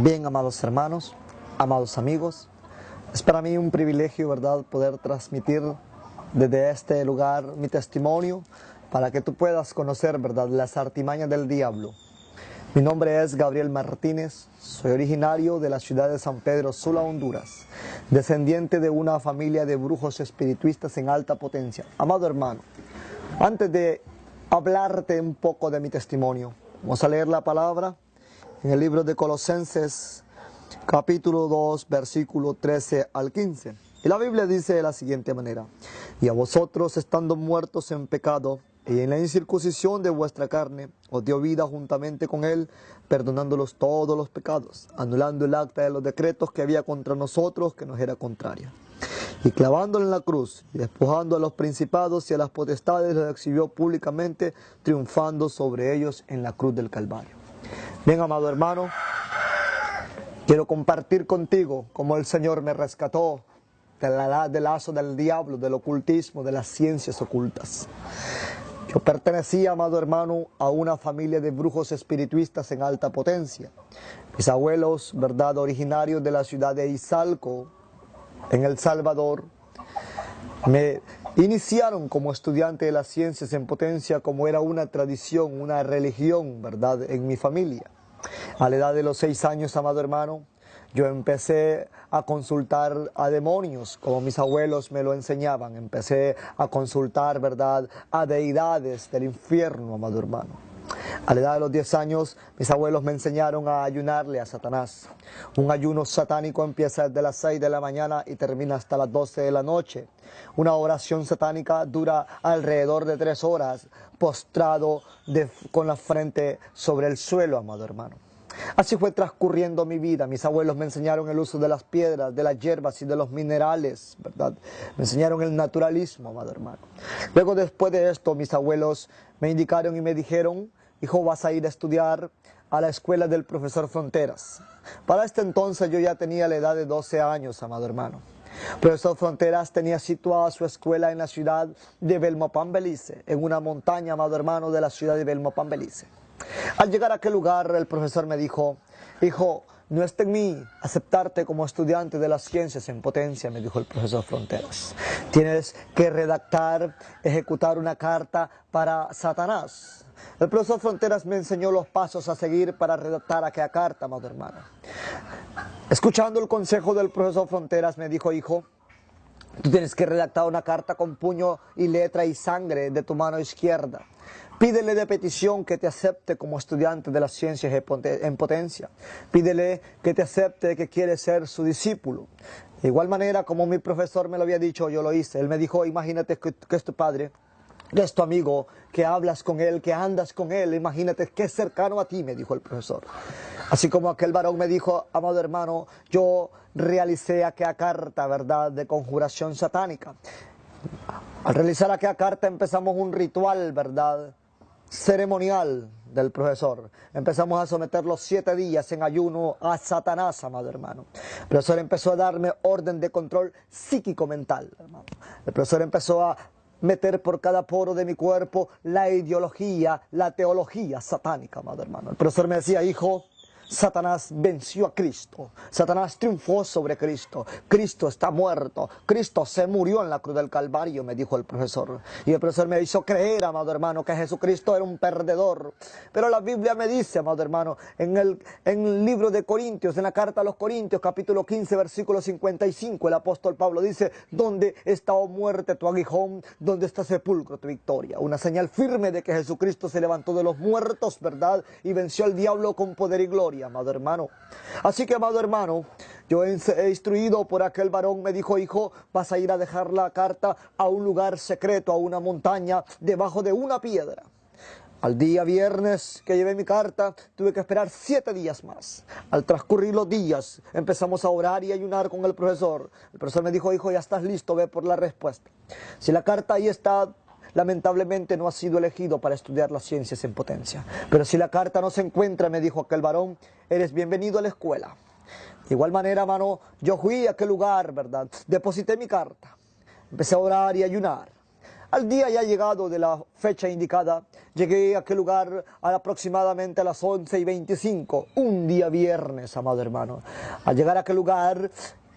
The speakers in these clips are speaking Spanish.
Bien, amados hermanos, amados amigos, es para mí un privilegio, ¿verdad?, poder transmitir desde este lugar mi testimonio para que tú puedas conocer, ¿verdad?, las artimañas del diablo. Mi nombre es Gabriel Martínez, soy originario de la ciudad de San Pedro Sula, Honduras, descendiente de una familia de brujos espiritistas en alta potencia. Amado hermano, antes de hablarte un poco de mi testimonio, vamos a leer la palabra en el libro de Colosenses, capítulo 2, versículo 13 al 15. Y la Biblia dice de la siguiente manera: y a vosotros, estando muertos en pecado y en la incircuncisión de vuestra carne, os dio vida juntamente con él, perdonándolos todos los pecados, anulando el acta de los decretos que había contra nosotros, que nos era contraria. Y clavándolo en la cruz, y despojando a los principados y a las potestades, los exhibió públicamente, triunfando sobre ellos en la cruz del Calvario. Bien, amado hermano, quiero compartir contigo cómo el Señor me rescató del lazo del diablo, del ocultismo, de las ciencias ocultas. Yo pertenecía, amado hermano, a una familia de brujos espiritistas en alta potencia. Mis abuelos, ¿verdad?, originarios de la ciudad de Izalco, en El Salvador, me iniciaron como estudiante de las ciencias en potencia, como era una tradición, una religión, ¿verdad?, en mi familia. A la edad de los 6 años, amado hermano, yo empecé a consultar a demonios, como mis abuelos me lo enseñaban. Empecé a consultar, ¿verdad?, a deidades del infierno, amado hermano. A la edad de los 10 años, mis abuelos me enseñaron a ayunarle a Satanás. Un ayuno satánico empieza desde las 6 de la mañana y termina hasta las 12 de la noche. Una oración satánica dura alrededor de 3 horas, postrado con la frente sobre el suelo, amado hermano. Así fue transcurriendo mi vida. Mis abuelos me enseñaron el uso de las piedras, de las hierbas y de los minerales, ¿verdad? Me enseñaron el naturalismo, amado hermano. Luego, después de esto, mis abuelos me indicaron y me dijeron: hijo, vas a ir a estudiar a la escuela del profesor Fronteras. Para este entonces yo ya tenía la edad de 12 años, amado hermano. Profesor Fronteras tenía situada su escuela en la ciudad de Belmopán, Belice, en una montaña, amado hermano, de la ciudad de Belmopán, Belice. Al llegar a aquel lugar, el profesor me dijo: hijo, no está en mí aceptarte como estudiante de las ciencias en potencia, me dijo el profesor Fronteras. Tienes que redactar, ejecutar una carta para Satanás. El profesor Fronteras me enseñó los pasos a seguir para redactar aquella carta, amado hermano. Escuchando el consejo del profesor Fronteras, me dijo: hijo, tú tienes que redactar una carta con puño y letra y sangre de tu mano izquierda. Pídele de petición que te acepte como estudiante de las ciencias en potencia. Pídele que te acepte, que quiere ser su discípulo. De igual manera, como mi profesor me lo había dicho, yo lo hice. Él me dijo: imagínate que es tu padre, que es tu amigo, que hablas con él, que andas con él. Imagínate que es cercano a ti, me dijo el profesor. Así como aquel varón me dijo, amado hermano, yo realicé aquella carta, ¿verdad?, de conjuración satánica. Al realizar aquella carta empezamos un ritual, ¿verdad?, ceremonial del profesor. Empezamos a someter los 7 días en ayuno a Satanás, amado hermano. El profesor empezó a darme orden de control psíquico-mental, hermano. El profesor empezó a meter por cada poro de mi cuerpo la ideología, la teología satánica, amado hermano. El profesor me decía: hijo, Satanás venció a Cristo. Satanás triunfó sobre Cristo. Cristo está muerto. Cristo se murió en la cruz del Calvario, me dijo el profesor. Y el profesor me hizo creer, amado hermano, que Jesucristo era un perdedor. Pero la Biblia me dice, amado hermano, en el libro de Corintios, en la carta a los Corintios, capítulo 15, versículo 55, el apóstol Pablo dice: ¿dónde está, oh muerte, tu aguijón? ¿Dónde está, sepulcro, tu victoria? Una señal firme de que Jesucristo se levantó de los muertos, ¿verdad?, y venció al diablo con poder y gloria, amado hermano. Así que, amado hermano, yo he instruido por aquel varón, me dijo: hijo, vas a ir a dejar la carta a un lugar secreto, a una montaña, debajo de una piedra. Al día viernes que llevé mi carta, tuve que esperar 7 días más. Al transcurrir los días, empezamos a orar y ayunar con el profesor. El profesor me dijo: hijo, ya estás listo, ve por la respuesta. Si la carta ahí está, lamentablemente no ha sido elegido para estudiar las ciencias en potencia. Pero si la carta no se encuentra, me dijo aquel varón, eres bienvenido a la escuela. De igual manera, hermano, yo fui a aquel lugar, ¿verdad? Deposité mi carta. Empecé a orar y ayunar. Al día ya llegado de la fecha indicada, llegué a aquel lugar aproximadamente a las 11:25, un día viernes, amado hermano. Al llegar a aquel lugar,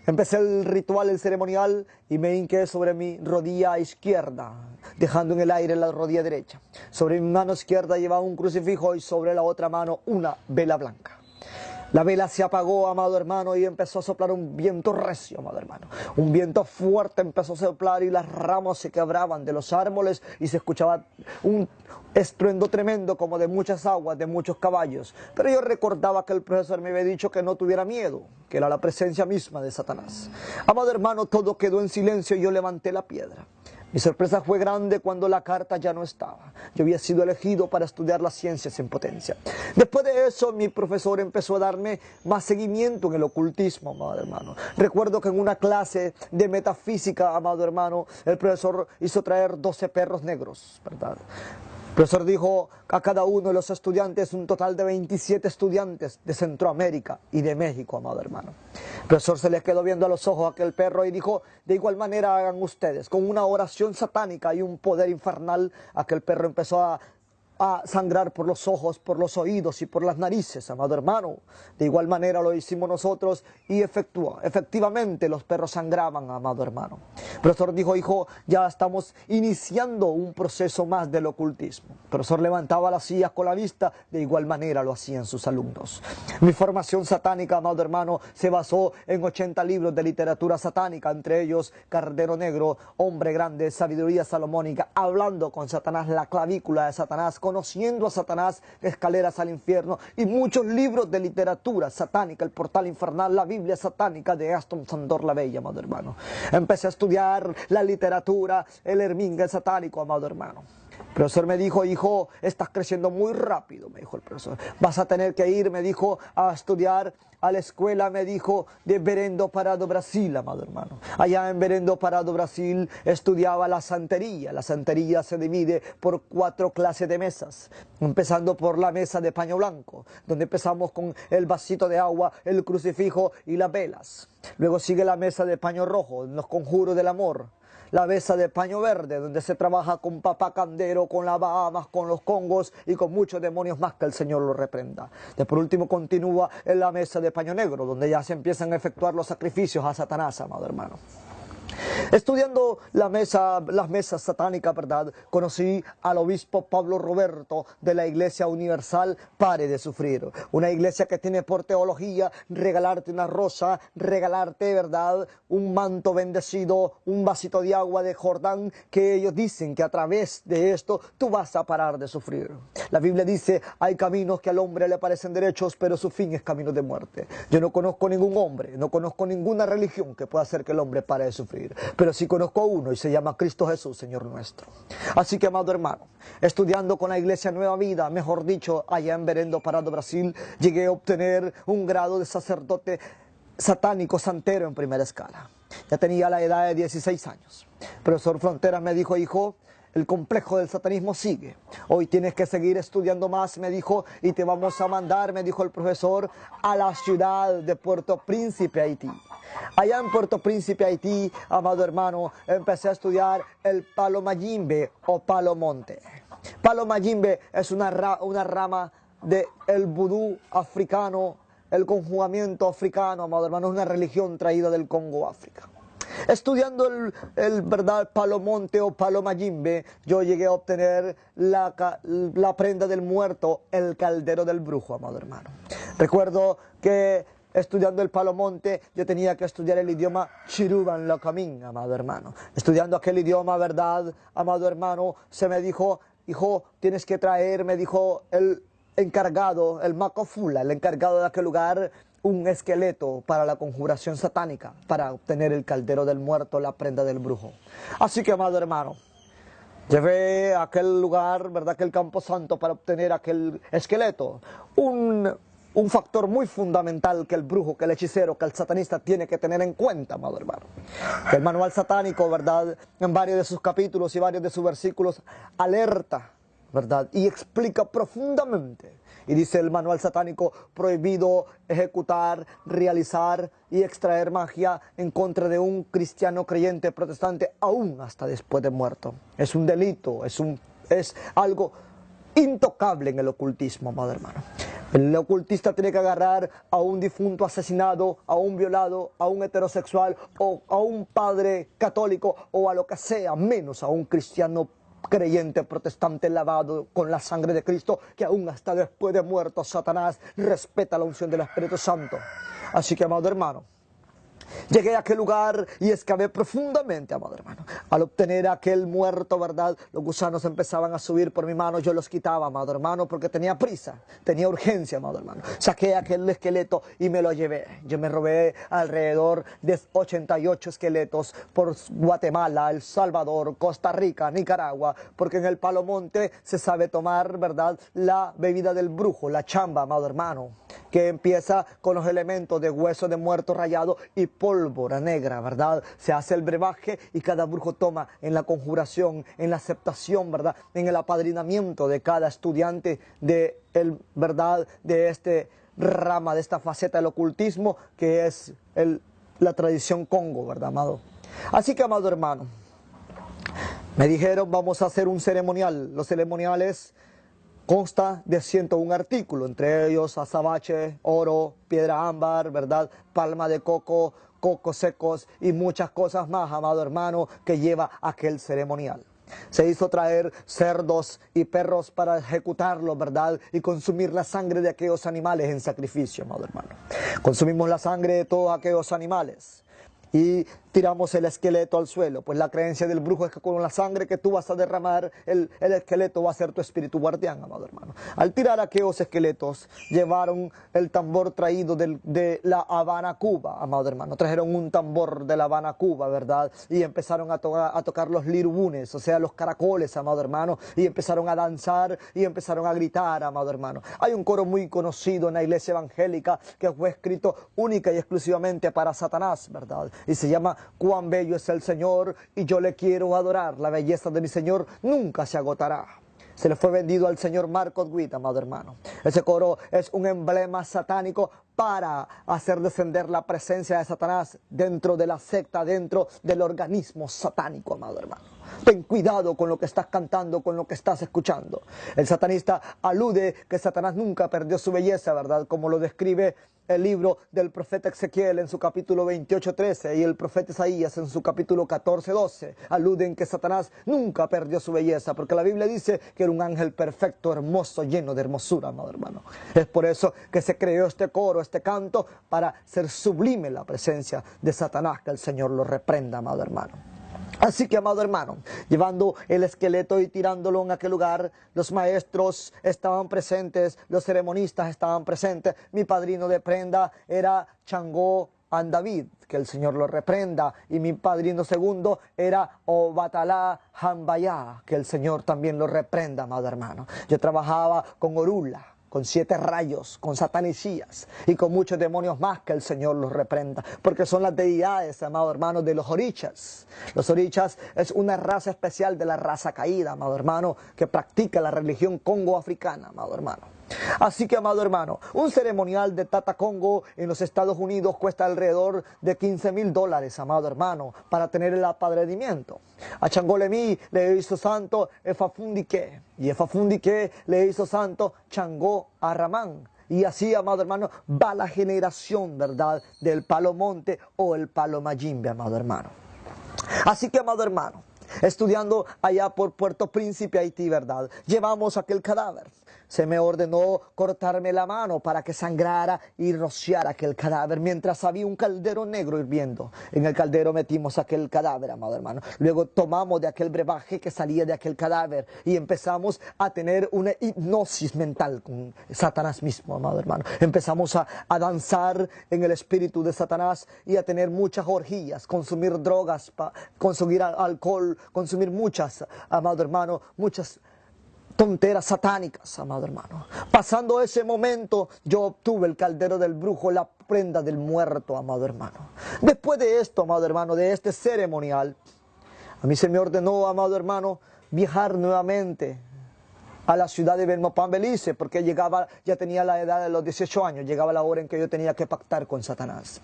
empecé el ritual, el ceremonial, y me hinqué sobre mi rodilla izquierda, dejando en el aire la rodilla derecha. Sobre mi mano izquierda llevaba un crucifijo y sobre la otra mano una vela blanca. La vela se apagó, amado hermano, y empezó a soplar un viento recio, amado hermano. Un viento fuerte empezó a soplar y las ramas se quebraban de los árboles y se escuchaba un estruendo tremendo como de muchas aguas, de muchos caballos. Pero yo recordaba que el profesor me había dicho que no tuviera miedo, que era la presencia misma de Satanás. Amado hermano, todo quedó en silencio y yo levanté la piedra. Mi sorpresa fue grande cuando la carta ya no estaba. Yo había sido elegido para estudiar las ciencias en potencia. Después de eso, mi profesor empezó a darme más seguimiento en el ocultismo, amado hermano. Recuerdo que en una clase de metafísica, amado hermano, el profesor hizo traer 12 perros negros, ¿verdad? El profesor dijo a cada uno de los estudiantes, un total de 27 estudiantes de Centroamérica y de México, amado hermano. El profesor se les quedó viendo a los ojos a aquel perro y dijo, de igual manera hagan ustedes. Con una oración satánica y un poder infernal, aquel perro empezó a sangrar por los ojos, por los oídos y por las narices, amado hermano. De igual manera lo hicimos nosotros y efectivamente los perros sangraban, amado hermano. El profesor dijo, hijo, ya estamos iniciando un proceso más del ocultismo. El profesor levantaba las sillas con la vista, de igual manera lo hacían sus alumnos. Mi formación satánica, amado hermano, se basó en 80 libros de literatura satánica, entre ellos Cardero Negro, Hombre Grande, Sabiduría Salomónica, Hablando con Satanás, La Clavícula de Satanás, Conociendo a Satanás, Escaleras al Infierno, y muchos libros de literatura satánica, El Portal Infernal, la Biblia satánica de Aston Sandor la Bella, amado hermano. Empecé a estudiar la literatura, el Herminge satánico, amado hermano. El profesor me dijo, hijo, estás creciendo muy rápido, me dijo el profesor. Vas a tener que ir, me dijo, a estudiar a la escuela, me dijo, de Berendo Parado, Brasil, amado hermano. Allá en Berendo Parado, Brasil, estudiaba la santería. La santería se divide por 4 clases de mesas, empezando por la mesa de paño blanco, donde empezamos con el vasito de agua, el crucifijo y las velas. Luego sigue la mesa de paño rojo, los conjuros del amor. La mesa de paño verde, donde se trabaja con papá candero, con las Bahamas, con los congos y con muchos demonios más, que el Señor lo reprenda. De por último continúa en la mesa de paño negro, donde ya se empiezan a efectuar los sacrificios a Satanás, amado hermano. Estudiando las mesas satánicas, ¿verdad? Conocí al obispo Pablo Roberto de la Iglesia Universal Pare de Sufrir. Una iglesia que tiene por teología regalarte una rosa, regalarte, ¿verdad?, un manto bendecido, un vasito de agua de Jordán, que ellos dicen que a través de esto tú vas a parar de sufrir. La Biblia dice, hay caminos que al hombre le parecen derechos, pero su fin es camino de muerte. Yo no conozco ningún hombre, no conozco ninguna religión que pueda hacer que el hombre pare de sufrir. Pero sí conozco a uno y se llama Cristo Jesús, Señor nuestro. Así que, amado hermano, estudiando con la Iglesia Nueva Vida, mejor dicho, allá en Berendo Parado, Brasil, llegué a obtener un grado de sacerdote satánico santero en primera escala. Ya tenía la edad de 16 años. El profesor Fronteras me dijo, hijo, el complejo del satanismo sigue. Hoy tienes que seguir estudiando más, me dijo, y te vamos a mandar, me dijo el profesor, a la ciudad de Puerto Príncipe, Haití. Allá en Puerto Príncipe, Haití, amado hermano, empecé a estudiar el palo mayimbe o palo monte. Palo mayimbe es una rama del vudú africano, el conjugamiento africano, amado hermano, es una religión traída del Congo, África. Estudiando el verdad palo monte o palo mayimbe, yo llegué a obtener la prenda del muerto, el caldero del brujo, amado hermano. Recuerdo que estudiando el palo monte, yo tenía que estudiar el idioma Chiruban Locamín, amado hermano. Estudiando aquel idioma, verdad, amado hermano, se me dijo, hijo, tienes que traer, me dijo el encargado, el Macofula, el encargado de aquel lugar, un esqueleto para la conjuración satánica, para obtener el caldero del muerto, la prenda del brujo. Así que, amado hermano, llevé a aquel lugar, ¿verdad?, aquel campo santo para obtener aquel esqueleto. Un factor muy fundamental que el brujo, que el hechicero, que el satanista tiene que tener en cuenta, amado hermano. Que el manual satánico, ¿verdad?, en varios de sus capítulos y varios de sus versículos, alerta, ¿verdad?, y explica profundamente Y dice el manual satánico: prohibido ejecutar, realizar y extraer magia en contra de un cristiano creyente protestante, aún hasta después de muerto. Es un delito, es algo intocable en el ocultismo, amado hermano. El ocultista tiene que agarrar a un difunto asesinado, a un violado, a un heterosexual o a un padre católico o a lo que sea, menos a un cristiano creyente protestante lavado con la sangre de Cristo, que aún hasta después de muerto Satanás respeta la unción del Espíritu Santo. Así que, amado hermano, llegué a aquel lugar y excavé profundamente, amado hermano. Al obtener aquel muerto, ¿verdad?, los gusanos empezaban a subir por mi mano. Yo los quitaba, amado hermano, porque tenía prisa, tenía urgencia, amado hermano. Saqué aquel esqueleto y me lo llevé. Yo me robé alrededor de 88 esqueletos por Guatemala, El Salvador, Costa Rica, Nicaragua, porque en el Palo Monte se sabe tomar, ¿verdad?, la bebida del brujo, la chamba, amado hermano, que empieza con los elementos de hueso de muerto rallado y pólvora negra, ¿verdad? Se hace el brebaje y cada brujo toma en la conjuración, en la aceptación, ¿verdad?, en el apadrinamiento de cada estudiante de ¿verdad?, de este rama, de esta faceta del ocultismo que es la tradición Congo, ¿verdad, amado? Así que, amado hermano, me dijeron: vamos a hacer un ceremonial. Los ceremoniales consta de 101 artículos, entre ellos azabache, oro, piedra ámbar, ¿verdad?, palma de coco, cocos secos y muchas cosas más, amado hermano, que lleva aquel ceremonial. Se hizo traer cerdos y perros para ejecutarlo, ¿verdad?, y consumir la sangre de aquellos animales en sacrificio, amado hermano. Consumimos la sangre de todos aquellos animales y tiramos el esqueleto al suelo, pues la creencia del brujo es que con la sangre que tú vas a derramar, el esqueleto va a ser tu espíritu guardián, amado hermano. Al tirar aquellos esqueletos, llevaron el tambor traído de La Habana, Cuba, amado hermano. Trajeron un tambor de La Habana, Cuba, ¿verdad? Y empezaron a tocar los lirubunes, o sea, los caracoles, amado hermano, y empezaron a danzar y empezaron a gritar, amado hermano. Hay un coro muy conocido en la iglesia evangélica que fue escrito única y exclusivamente para Satanás, ¿verdad? Y se llama: cuán bello es el Señor y yo le quiero adorar. La belleza de mi Señor nunca se agotará. Se le fue vendido al señor Marcos Witt, amado hermano. Ese coro es un emblema satánico para hacer descender la presencia de Satanás dentro de la secta, dentro del organismo satánico, amado hermano. Ten cuidado con lo que estás cantando, con lo que estás escuchando. El satanista alude que Satanás nunca perdió su belleza, ¿verdad?, como lo describe el libro del profeta Ezequiel en su capítulo 28:13 y el profeta Isaías en su capítulo 14:12. Aluden que Satanás nunca perdió su belleza, porque la Biblia dice que era un ángel perfecto, hermoso, lleno de hermosura, amado hermano. Es por eso que se creó este coro, este canto, para ser sublime la presencia de Satanás. Que el Señor lo reprenda, amado hermano. Así que, amado hermano, llevando el esqueleto y tirándolo en aquel lugar, los maestros estaban presentes, los ceremonistas estaban presentes. Mi padrino de prenda era Changó Andavid, que el Señor lo reprenda, y mi padrino segundo era Obatalá Hambayá, que el Señor también lo reprenda, amado hermano. Yo trabajaba con Orula, con 7 rayos, con satanicías y con muchos demonios más, que el Señor los reprenda, porque son las deidades, amado hermano, de los orichas. Los orichas es una raza especial de la raza caída, amado hermano, que practica la religión congo-africana, amado hermano. Así que, amado hermano, un ceremonial de Tata Congo en los Estados Unidos cuesta alrededor de $15,000, amado hermano, para tener el apadrinamiento. A Changolemi le hizo santo Efafundique, y Efafundique le hizo santo Changó Arramán. Y así, amado hermano, va la generación, ¿verdad?, del Palo Monte o el Palo Mayimbe, amado hermano. Así que, amado hermano, estudiando allá por Puerto Príncipe, Haití, ¿verdad?, llevamos aquel cadáver. Se me ordenó cortarme la mano para que sangrara y rociara aquel cadáver, mientras había un caldero negro hirviendo. En el caldero metimos aquel cadáver, amado hermano. Luego tomamos de aquel brebaje que salía de aquel cadáver y empezamos a tener una hipnosis mental con Satanás mismo, amado hermano. Empezamos a danzar en el espíritu de Satanás y a tener muchas orgías, consumir drogas, consumir alcohol, consumir muchas, amado hermano, muchas tonteras satánicas, amado hermano. Pasando ese momento, yo obtuve el caldero del brujo, la prenda del muerto, amado hermano. Después de esto, amado hermano, de este ceremonial, a mí se me ordenó, amado hermano, viajar nuevamente a la ciudad de Belmopán, Belice, porque ya tenía la edad de los 18 años, llegaba la hora en que yo tenía que pactar con Satanás.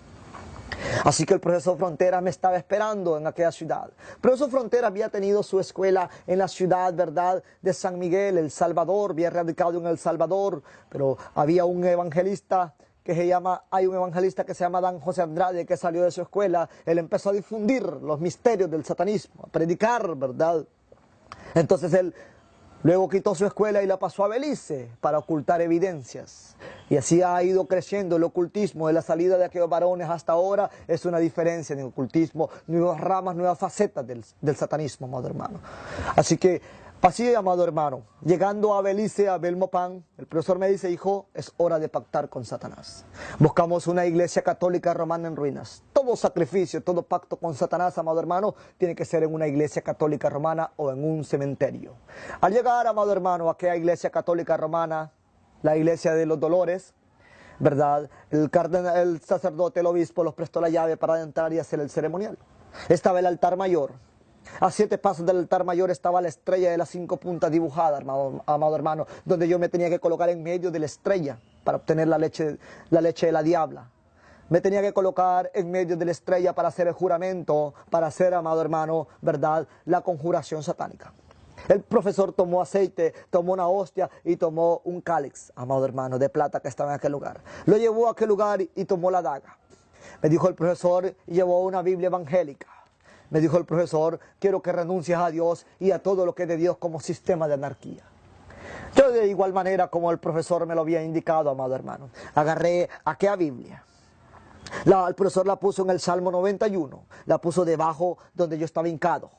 Así que el profesor Frontera me estaba esperando en aquella ciudad. El profesor Frontera había tenido su escuela en la ciudad, ¿verdad?, de San Miguel, El Salvador, había radicado en El Salvador, pero había un evangelista hay un evangelista que se llama Dan José Andrade, que salió de su escuela. Él empezó a difundir los misterios del satanismo, a predicar, ¿verdad? Entonces él luego quitó su escuela y la pasó a Belice para ocultar evidencias. Y así ha ido creciendo el ocultismo. De la salida de aquellos varones hasta ahora es una diferencia en el ocultismo, nuevas ramas, nuevas facetas del satanismo, amado hermano. Así que, así, amado hermano, llegando a Belice, a Belmopán, el profesor me dice: hijo, es hora de pactar con Satanás. Buscamos una iglesia católica romana en ruinas. Todo sacrificio, todo pacto con Satanás, amado hermano, tiene que ser en una iglesia católica romana o en un cementerio. Al llegar, amado hermano, a aquella iglesia católica romana, la iglesia de los Dolores, ¿verdad?, el sacerdote, el obispo, los prestó la llave para entrar y hacer el ceremonial. Estaba el altar mayor. A 7 pasos del altar mayor estaba la estrella de las 5 puntas dibujada, amado hermano, donde yo me tenía que colocar en medio de la estrella para obtener la leche de la diabla. Me tenía que colocar en medio de la estrella para hacer el juramento, para hacer, amado hermano, ¿verdad?, la conjuración satánica. El profesor tomó aceite, tomó una hostia y tomó un cáliz, amado hermano, de plata que estaba en aquel lugar. Lo llevó a aquel lugar y tomó la daga. Me dijo el profesor, y llevó una Biblia evangélica. Me dijo el profesor: quiero que renuncies a Dios y a todo lo que es de Dios como sistema de anarquía. Yo, de igual manera como el profesor me lo había indicado, amado hermano, agarré aquella Biblia. El profesor la puso en el Salmo 91, la puso debajo donde yo estaba hincado.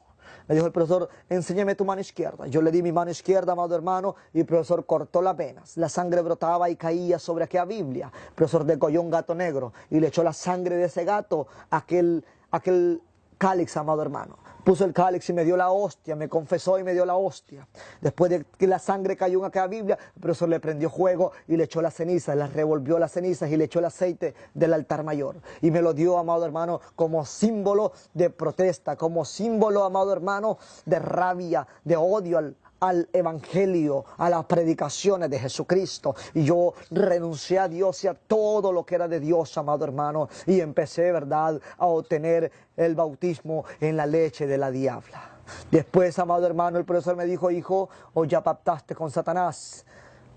Me dijo el profesor: enséñame tu mano izquierda. Yo le di mi mano izquierda, amado hermano, y el profesor cortó las venas. La sangre brotaba y caía sobre aquella Biblia. El profesor degolló un gato negro y le echó la sangre de ese gato a aquel cáliz, amado hermano. Puso el cáliz y me dio la hostia, me confesó y me dio la hostia. Después de que la sangre cayó en aquella Biblia, el profesor le prendió fuego y le echó las cenizas, las revolvió las cenizas y le echó el aceite del altar mayor. Y me lo dio, amado hermano, como símbolo de protesta, como símbolo, amado hermano, de rabia, de odio al evangelio, a las predicaciones de Jesucristo. Y yo renuncié a Dios y a todo lo que era de Dios, amado hermano, y empecé, ¿verdad?, a obtener el bautismo en la leche de la diabla. Después, amado hermano, el profesor me dijo: hijo, hoy ya pactaste con Satanás.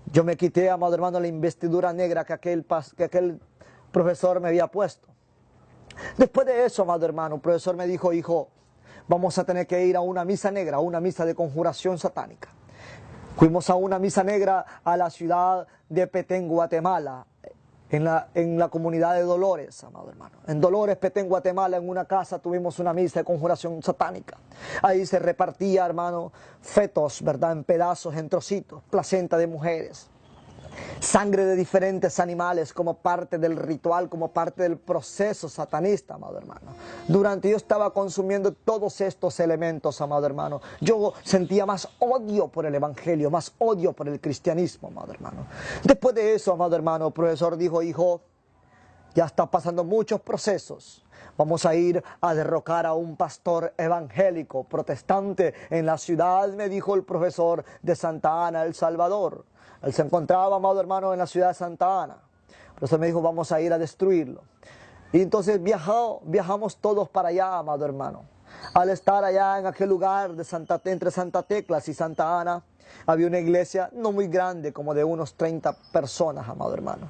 Yo me quité, amado hermano, la investidura negra que aquel profesor me había puesto. Después de eso, amado hermano, el profesor me dijo: hijo, vamos a tener que ir a una misa negra, a una misa de conjuración satánica. Fuimos a una misa negra a la ciudad de Petén, Guatemala, en la comunidad de Dolores, amado hermano. En Dolores, Petén, Guatemala, en una casa tuvimos una misa de conjuración satánica. Ahí se repartía, hermano, fetos, ¿verdad?, en pedazos, en trocitos, placenta de mujeres. Sangre de diferentes animales como parte del ritual, como parte del proceso satanista, amado hermano. Durante yo estaba consumiendo todos estos elementos, amado hermano, yo sentía más odio por el evangelio, más odio por el cristianismo, amado hermano. Después de eso, amado hermano, el profesor dijo: hijo, ya está pasando muchos procesos. Vamos a ir a derrocar a un pastor evangélico protestante en la ciudad, me dijo el profesor, de Santa Ana, El Salvador. Él se encontraba, amado hermano, en la ciudad de Santa Ana. Por eso me dijo: vamos a ir a destruirlo. Y entonces viajamos todos para allá, amado hermano. Al estar allá en aquel lugar entre Santa Teclas y Santa Ana, había una iglesia no muy grande, como de unos 30 personas, amado hermano.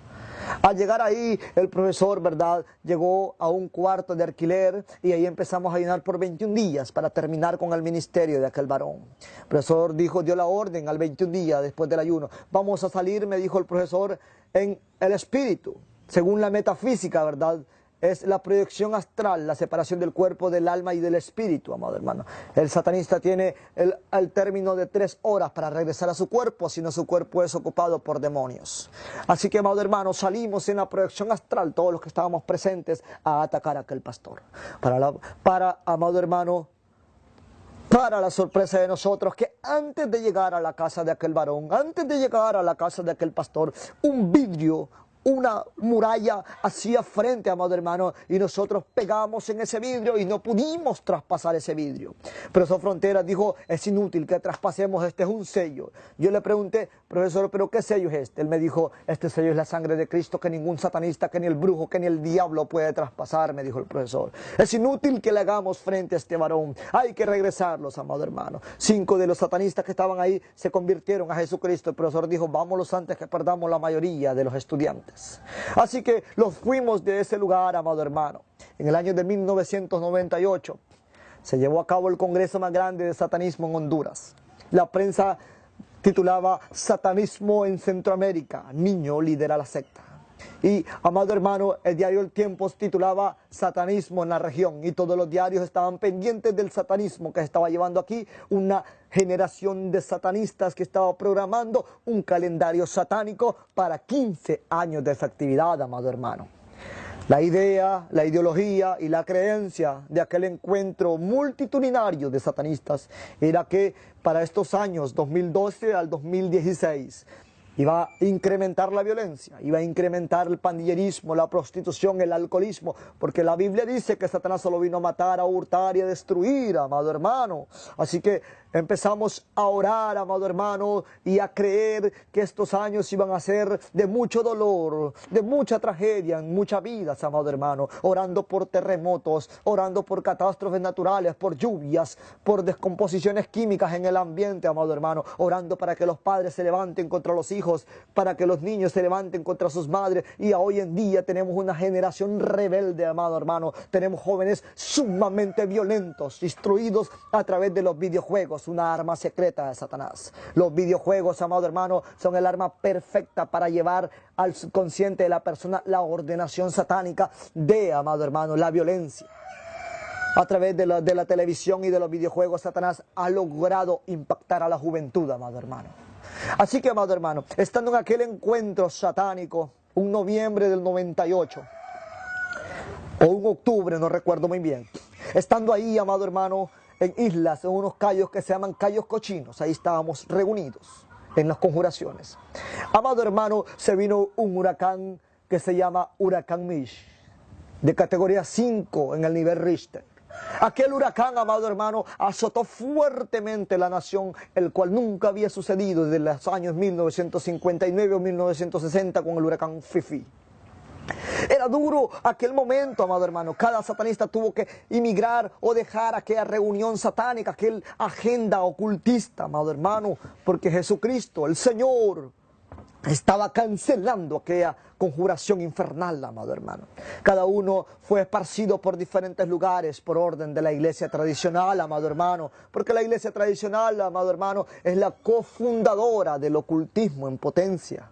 Al llegar ahí, el profesor, ¿verdad?, llegó a un cuarto de alquiler y ahí empezamos a ayunar por 21 días para terminar con el ministerio de aquel varón. El profesor dio la orden al 21 días después del ayuno. Vamos a salir, me dijo el profesor, en el espíritu, según la metafísica, ¿verdad?, es la proyección astral, la separación del cuerpo, del alma y del espíritu, amado hermano. El satanista tiene el término de 3 horas para regresar a su cuerpo, si no su cuerpo es ocupado por demonios. Así que, amado hermano, salimos en la proyección astral, todos los que estábamos presentes, a atacar a aquel pastor. Amado hermano, para la sorpresa de nosotros, que antes de llegar a la casa de aquel varón, antes de llegar a la casa de aquel pastor, un vidrio una muralla hacia frente, amado hermano, y nosotros pegamos en ese vidrio y no pudimos traspasar ese vidrio. Profesor Fronteras dijo, es inútil que traspasemos, este es un sello. Yo le pregunté, profesor, ¿pero qué sello es este? Él me dijo, este sello es la sangre de Cristo que ningún satanista, que ni el brujo, que ni el diablo puede traspasar, me dijo el profesor. Es inútil que le hagamos frente a este varón, hay que regresarlos, amado hermano. 5 de los satanistas que estaban ahí se convirtieron a Jesucristo. El profesor dijo, vámonos antes que perdamos la mayoría de los estudiantes. Así que los fuimos de ese lugar, amado hermano. En el año de 1998 se llevó a cabo el congreso más grande de satanismo en Honduras. La prensa titulaba Satanismo en Centroamérica, niño lidera la secta. Y, amado hermano, el diario El Tiempo titulaba Satanismo en la región, y todos los diarios estaban pendientes del satanismo que se estaba llevando aquí, una generación de satanistas que estaba programando un calendario satánico para 15 años de efectividad, amado hermano. La idea, la ideología y la creencia de aquel encuentro multitudinario de satanistas era que para estos años 2012 al 2016 iba a incrementar la violencia, iba a incrementar el pandillerismo, la prostitución, el alcoholismo, porque la Biblia dice que Satanás solo vino a matar, a hurtar y a destruir, amado hermano. Así que empezamos a orar, amado hermano, y a creer que estos años iban a ser de mucho dolor, de mucha tragedia en muchas vidas, amado hermano, orando por terremotos, orando por catástrofes naturales, por lluvias, por descomposiciones químicas en el ambiente, amado hermano, orando para que los padres se levanten contra los hijos, para que los niños se levanten contra sus madres. Y hoy en día tenemos una generación rebelde, amado hermano. Tenemos jóvenes sumamente violentos, instruidos a través de los videojuegos, una arma secreta de Satanás. Los videojuegos, amado hermano, son el arma perfecta para llevar al subconsciente de la persona la ordenación satánica de, amado hermano, la violencia. A través de la televisión y de los videojuegos, Satanás ha logrado impactar a la juventud, amado hermano. Así que, amado hermano, estando en aquel encuentro satánico, un noviembre del 98, o un octubre, no recuerdo muy bien, estando ahí, amado hermano, en islas, en unos cayos que se llaman Cayos Cochinos, ahí estábamos reunidos en las conjuraciones. Amado hermano, se vino un huracán que se llama Huracán Mish, de categoría 5 en el nivel Richter. Aquel huracán, amado hermano, azotó fuertemente la nación, el cual nunca había sucedido desde los años 1959 o 1960 con el huracán Fifi. Era duro aquel momento, amado hermano. Cada satanista tuvo que emigrar o dejar aquella reunión satánica, aquella agenda ocultista, amado hermano, porque Jesucristo, el Señor, estaba cancelando aquella conjuración infernal, amado hermano. Cada uno fue esparcido por diferentes lugares por orden de la iglesia tradicional, amado hermano, porque la iglesia tradicional, amado hermano, es la cofundadora del ocultismo en potencia.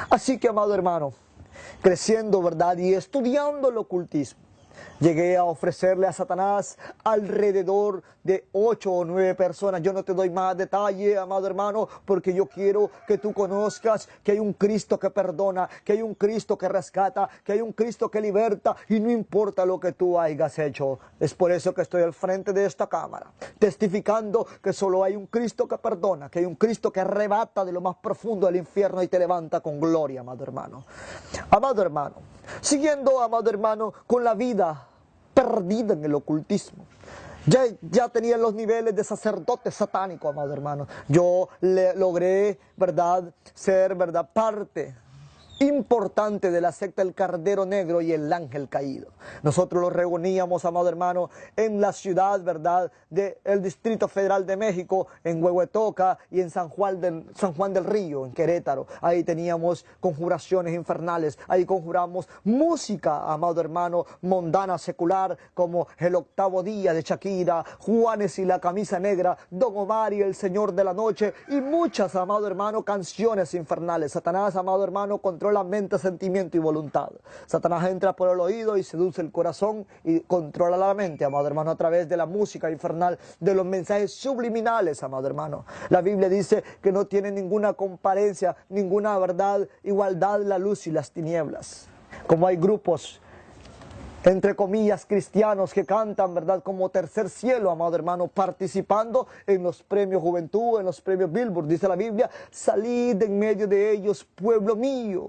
Así que, amado hermano, creciendo, ¿verdad?, y estudiando el ocultismo, llegué a ofrecerle a Satanás alrededor de 8 o 9 personas. Yo no te doy más detalle, amado hermano, porque yo quiero que tú conozcas que hay un Cristo que perdona, que hay un Cristo que rescata, que hay un Cristo que liberta, y no importa lo que tú hayas hecho. Es por eso que estoy al frente de esta cámara, testificando que solo hay un Cristo que perdona, que hay un Cristo que arrebata de lo más profundo del infierno y te levanta con gloria, amado hermano. Amado hermano, siguiendo, amado hermano, con la vida perdida en el ocultismo. Ya tenía los niveles de sacerdote satánico, amado hermano. Yo logré, ¿verdad?, ser, ¿verdad?, parte importante de la secta del Cardero Negro y el Ángel Caído. Nosotros los reuníamos, amado hermano, en la ciudad, ¿verdad?, del Distrito Federal de México, en Huehuetoca y en San Juan del Río, en Querétaro. Ahí teníamos conjuraciones infernales, ahí conjuramos música, amado hermano, mundana, secular, como El Octavo Día de Shakira, Juanes y la Camisa Negra, Don Omar y El Señor de la Noche, y muchas, amado hermano, canciones infernales. Satanás, amado hermano, controla mente, sentimiento y voluntad. Satanás entra por el oído y seduce el corazón y controla la mente, amado hermano, a través de la música infernal, de los mensajes subliminales, amado hermano. La Biblia dice que no tiene ninguna comparencia, ninguna verdad, igualdad la luz y las tinieblas. Como hay grupos, entre comillas, cristianos que cantan, ¿verdad?, como Tercer Cielo, amado hermano, participando en los premios Juventud, en los premios Billboard. Dice la Biblia, salid en medio de ellos, pueblo mío.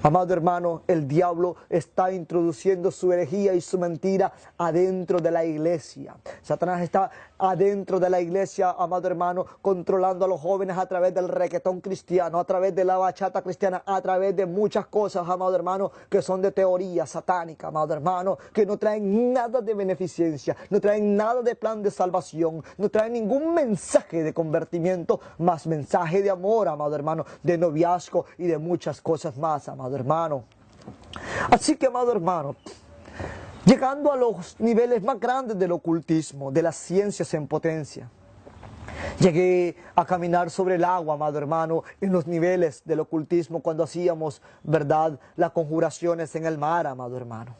Amado hermano, el diablo está introduciendo su herejía y su mentira adentro de la iglesia. Satanás está adentro de la iglesia, amado hermano, controlando a los jóvenes a través del reguetón cristiano, a través de la bachata cristiana, a través de muchas cosas, amado hermano, que son de teoría satánica, amado hermano, que no traen nada de beneficencia, no traen nada de plan de salvación, no traen ningún mensaje de convertimiento, más mensaje de amor, amado hermano, de noviazgo y de muchas cosas más, amado hermano. Así que, amado hermano, llegando a los niveles más grandes del ocultismo, de las ciencias en potencia, llegué a caminar sobre el agua, amado hermano, en los niveles del ocultismo cuando hacíamos, verdad, las conjuraciones en el mar, amado hermano.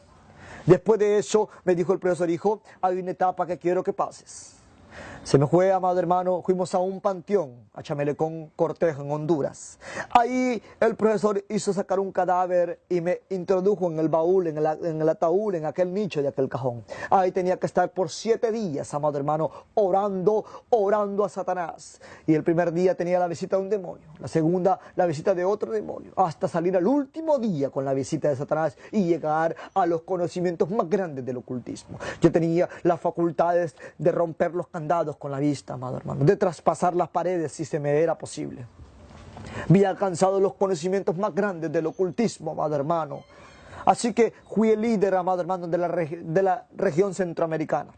Después de eso, me dijo el profesor, hijo, hay una etapa que quiero que pases. Se me fue, amado hermano, fuimos a un panteón, a Chamelecón, Cortejo, en Honduras. Ahí el profesor hizo sacar un cadáver y me introdujo en el baúl, en el ataúd, en aquel nicho de aquel cajón. Ahí tenía que estar por 7 días, amado hermano, orando a Satanás. Y el primer día tenía la visita de un demonio, la segunda la visita de otro demonio, hasta salir al último día con la visita de Satanás y llegar a los conocimientos más grandes del ocultismo. Yo tenía las facultades de romper los candados con la vista, amado hermano, de traspasar las paredes si se me era posible. Había alcanzado los conocimientos más grandes del ocultismo, amado hermano. Así que fui el líder, amado hermano, de la región centroamericana.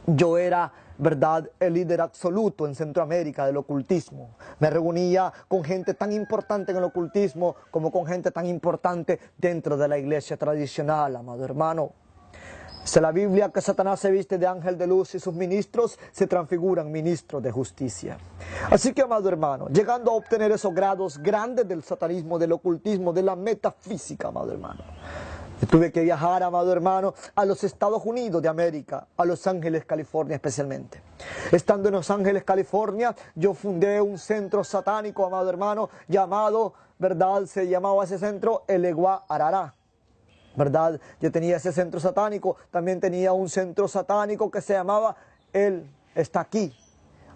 Yo era, verdad, el líder absoluto en Centroamérica del ocultismo. Me reunía con gente tan importante en el ocultismo como con gente tan importante dentro de la iglesia tradicional, amado hermano. Dice la Biblia que Satanás se viste de ángel de luz y sus ministros se transfiguran ministros de justicia. Así que, amado hermano, llegando a obtener esos grados grandes del satanismo, del ocultismo, de la metafísica, amado hermano, yo tuve que viajar, amado hermano, a los Estados Unidos de América, a Los Ángeles, California especialmente. Estando en Los Ángeles, California, yo fundé un centro satánico, amado hermano, llamado, verdad, se llamaba ese centro El Eguá Arará. ¿Verdad? Yo tenía ese centro satánico, también tenía un centro satánico que se llamaba Él está aquí.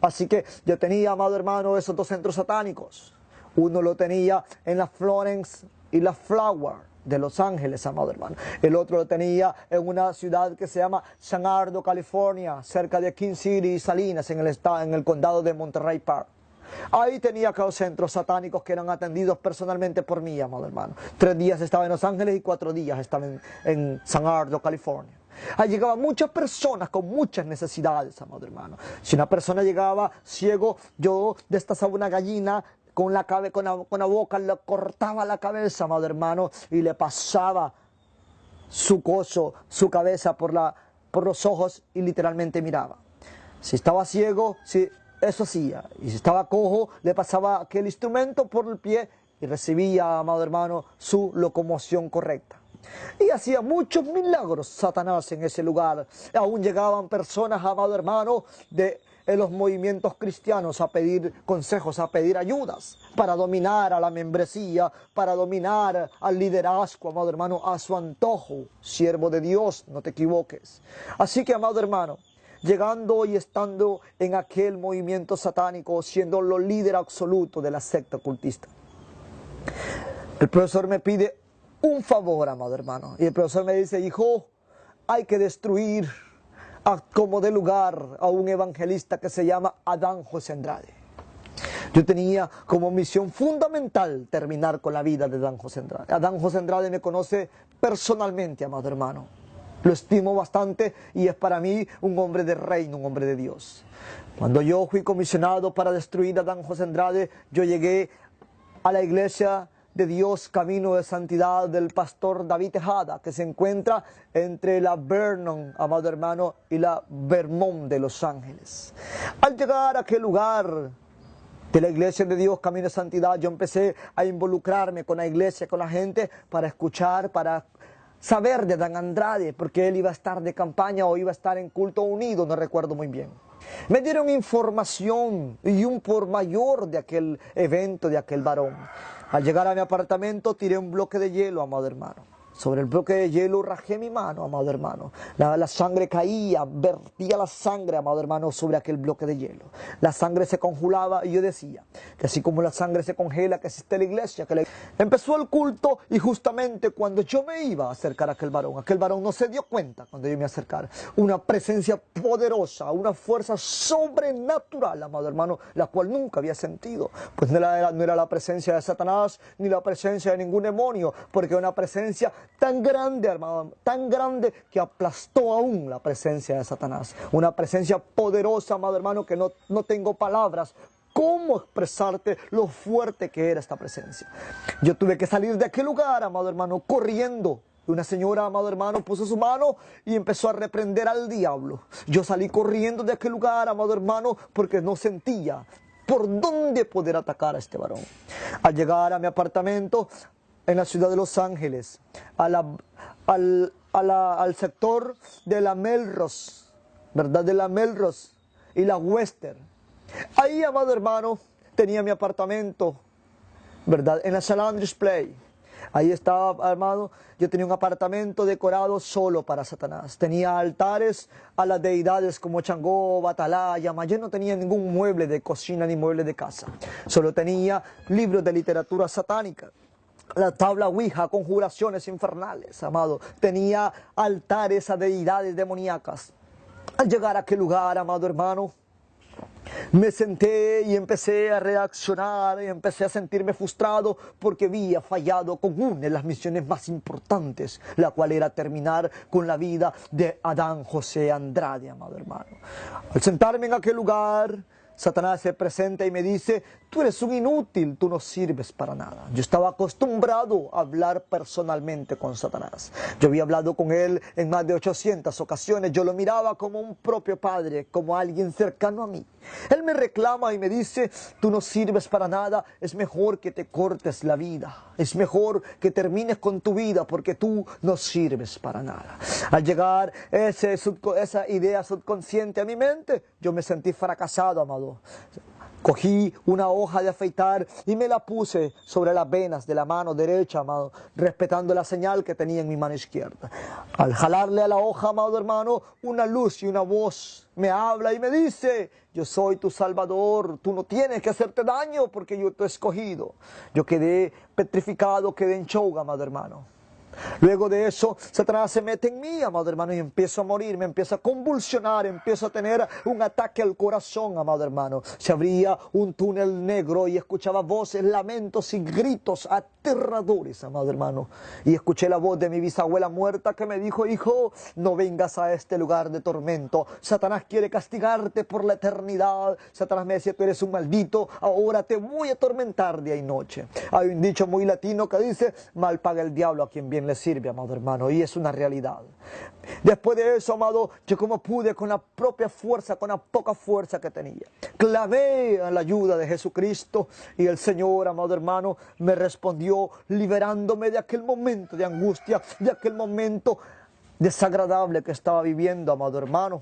Así que yo tenía, amado hermano, esos 2 centros satánicos. Uno lo tenía en la Florence y la Flower de Los Ángeles, amado hermano. El otro lo tenía en una ciudad que se llama San Ardo, California, cerca de King City y Salinas, en el condado de Monterey Park. Ahí tenía aquellos centros satánicos que eran atendidos personalmente por mí, amado hermano. 3 días estaba en Los Ángeles y 4 días estaba en San Ardo, California. Ahí llegaban muchas personas con muchas necesidades, amado hermano. Si una persona llegaba ciego, yo destazaba una gallina con la boca, le cortaba la cabeza, amado hermano, y le pasaba su cabeza por los ojos y literalmente miraba. Si estaba ciego, eso hacía. Y si estaba cojo, le pasaba aquel instrumento por el pie y recibía, amado hermano, su locomoción correcta. Y hacía muchos milagros Satanás en ese lugar. Aún llegaban personas, amado hermano, de los movimientos cristianos a pedir consejos, a pedir ayudas para dominar a la membresía, para dominar al liderazgo, amado hermano, a su antojo. Siervo de Dios, no te equivoques. Así que, amado hermano, llegando y estando en aquel movimiento satánico, siendo lo líder absoluto de la secta ocultista, el profesor me pide un favor, amado hermano. Y el profesor me dice, hijo, hay que destruir como de lugar a un evangelista que se llama Adán José Andrade. Yo tenía como misión fundamental terminar con la vida de Adán José Andrade. Adán José Andrade me conoce personalmente, amado hermano. Lo estimo bastante y es para mí un hombre de reino, un hombre de Dios. Cuando yo fui comisionado para destruir a Adán José Andrade, yo llegué a la iglesia de Dios, Camino de Santidad, del pastor David Tejada, que se encuentra entre la Vernon, amado hermano, y la Vermont de Los Ángeles. Al llegar a aquel lugar de la iglesia de Dios, Camino de Santidad, yo empecé a involucrarme con la iglesia, con la gente, para escuchar, para saber de Adán Andrade, porque él iba a estar de campaña o iba a estar en culto unido, no recuerdo muy bien. Me dieron información y un por mayor de aquel evento, de aquel varón. Al llegar a mi apartamento tiré un bloque de hielo, amado hermano. Sobre el bloque de hielo rajé mi mano, amado hermano. La sangre caía, vertía la sangre, amado hermano, sobre aquel bloque de hielo. La sangre se congelaba y yo decía que así como la sangre se congela, que existe la iglesia, Empezó el culto y justamente cuando yo me iba a acercar a aquel varón no se dio cuenta cuando yo me acercara. Una presencia poderosa, una fuerza sobrenatural, amado hermano, la cual nunca había sentido. Pues no era la presencia de Satanás ni la presencia de ningún demonio, porque una presencia tan grande, hermano, tan grande que aplastó aún la presencia de Satanás. Una presencia poderosa, amado hermano, que no tengo palabras cómo expresarte lo fuerte que era esta presencia. Yo tuve que salir de aquel lugar, amado hermano, corriendo. Una señora, amado hermano, puso su mano y empezó a reprender al diablo. Yo salí corriendo de aquel lugar, amado hermano, porque no sentía por dónde poder atacar a este varón. Al llegar a mi apartamento en la ciudad de Los Ángeles, al sector de la Melrose, ¿verdad? De la Melrose y la Western. Ahí, amado hermano, tenía mi apartamento, ¿verdad? En la Salanders Play. Ahí estaba, hermano, yo tenía un apartamento decorado solo para Satanás. Tenía altares a las deidades como Changó, Batalá, Yamayé. No tenía ningún mueble de cocina ni mueble de casa. Solo tenía libros de literatura satánica. La tabla Ouija, conjuraciones infernales, amado. Tenía altares a deidades demoníacas. Al llegar a aquel lugar, amado hermano, me senté y empecé a reaccionar y empecé a sentirme frustrado porque había fallado con una de las misiones más importantes, la cual era terminar con la vida de Adán José Andrade, amado hermano. Al sentarme en aquel lugar, Satanás se presenta y me dice: tú eres un inútil, tú no sirves para nada. Yo estaba acostumbrado a hablar personalmente con Satanás. Yo había hablado con él en más de 800 ocasiones. Yo lo miraba como un propio padre, como alguien cercano a mí. Él me reclama y me dice: tú no sirves para nada, es mejor que te cortes la vida. Es mejor que termines con tu vida porque tú no sirves para nada. Al llegar esa idea subconsciente a mi mente, yo me sentí fracasado, amado. Cogí una hoja de afeitar y me la puse sobre las venas de la mano derecha, amado, respetando la señal que tenía en mi mano izquierda. Al jalarle a la hoja, amado hermano, una luz y una voz me habla y me dice: yo soy tu Salvador, tú no tienes que hacerte daño porque yo te he escogido. Yo quedé petrificado, quedé en shock, amado hermano. Luego de eso, Satanás se mete en mí, amado hermano, y empiezo a morir, me empiezo a convulsionar, empiezo a tener un ataque al corazón, amado hermano. Se abría un túnel negro y escuchaba voces, lamentos y gritos aterradores, amado hermano. Y escuché la voz de mi bisabuela muerta que me dijo: hijo, no vengas a este lugar de tormento. Satanás quiere castigarte por la eternidad. Satanás me decía: tú eres un maldito, ahora te voy a atormentar día y noche. Hay un dicho muy latino que dice: mal paga el diablo a quien bien le sirve, amado hermano, y es una realidad. Después de eso, amado, yo como pude, con la propia fuerza, con la poca fuerza que tenía, clamé a la ayuda de Jesucristo y el Señor, amado hermano, me respondió liberándome de aquel momento de angustia, de aquel momento desagradable que estaba viviendo, amado hermano.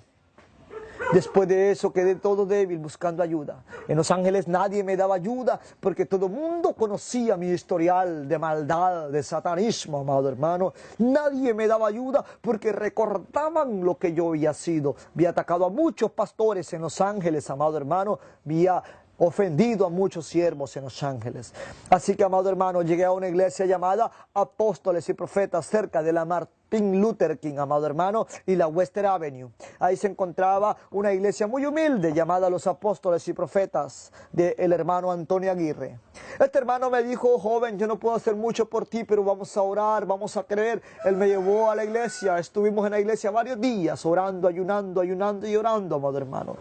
Después de eso quedé todo débil buscando ayuda. En Los Ángeles nadie me daba ayuda porque todo el mundo conocía mi historial de maldad, de satanismo, amado hermano. Nadie me daba ayuda porque recordaban lo que yo había sido. Había atacado a muchos pastores en Los Ángeles, amado hermano. Había ofendido a muchos siervos en Los Ángeles. Así que, amado hermano, llegué a una iglesia llamada Apóstoles y Profetas cerca de la Martin Luther King, amado hermano, y la Western Avenue. Ahí se encontraba una iglesia muy humilde llamada Los Apóstoles y Profetas del hermano Antonio Aguirre. Este hermano me dijo: joven, yo no puedo hacer mucho por ti, pero vamos a orar, vamos a creer. Él me llevó a la iglesia, estuvimos en la iglesia varios días orando, ayunando y orando, amado hermano.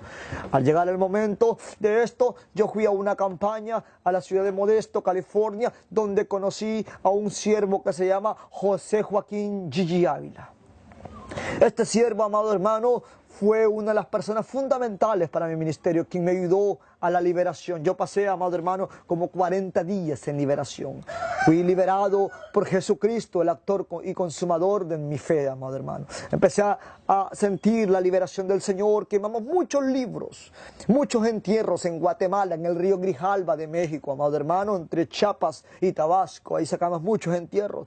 Al llegar el momento de esto, yo fui a una campaña a la ciudad de Modesto, California, donde conocí a un siervo que se llama José Joaquín Gigi Ávila. Este siervo, amado hermano, fue una de las personas fundamentales para mi ministerio, quien me ayudó a la liberación. Yo pasé, amado hermano, como 40 días en liberación. Fui liberado por Jesucristo, el actor y consumador de mi fe, amado hermano. Empecé a sentir la liberación del Señor. Quemamos muchos libros, muchos entierros en Guatemala, en el río Grijalba de México, amado hermano, entre Chiapas y Tabasco. Ahí sacamos muchos entierros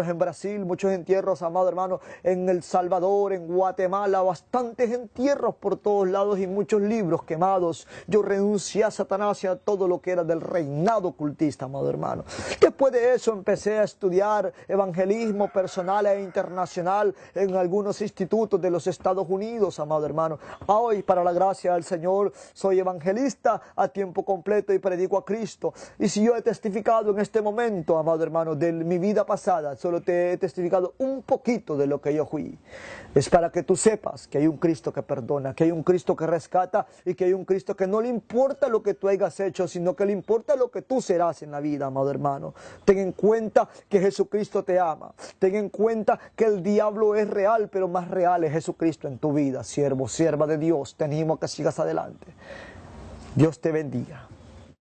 en Brasil, muchos entierros, amado hermano, en El Salvador, en Guatemala, bastantes entierros por todos lados y muchos libros quemados. Yo renuncié a Satanás y a todo lo que era del reinado ocultista, amado hermano. Después de eso empecé a estudiar evangelismo personal e internacional en algunos institutos de los Estados Unidos, amado hermano. Hoy, para la gracia del Señor, soy evangelista a tiempo completo y predico a Cristo. Y si yo he testificado en este momento, amado hermano, de mi vida pasada, solo te he testificado un poquito de lo que yo fui. Es para que tú sepas que hay un Cristo que perdona, que hay un Cristo que rescata y que hay un Cristo que no le importa lo que tú hayas hecho, sino que le importa lo que tú serás en la vida, amado hermano. Ten en cuenta que Jesucristo te ama. Ten en cuenta que el diablo es real, pero más real es Jesucristo en tu vida, siervo, sierva de Dios. Te animo a que sigas adelante. Dios te bendiga.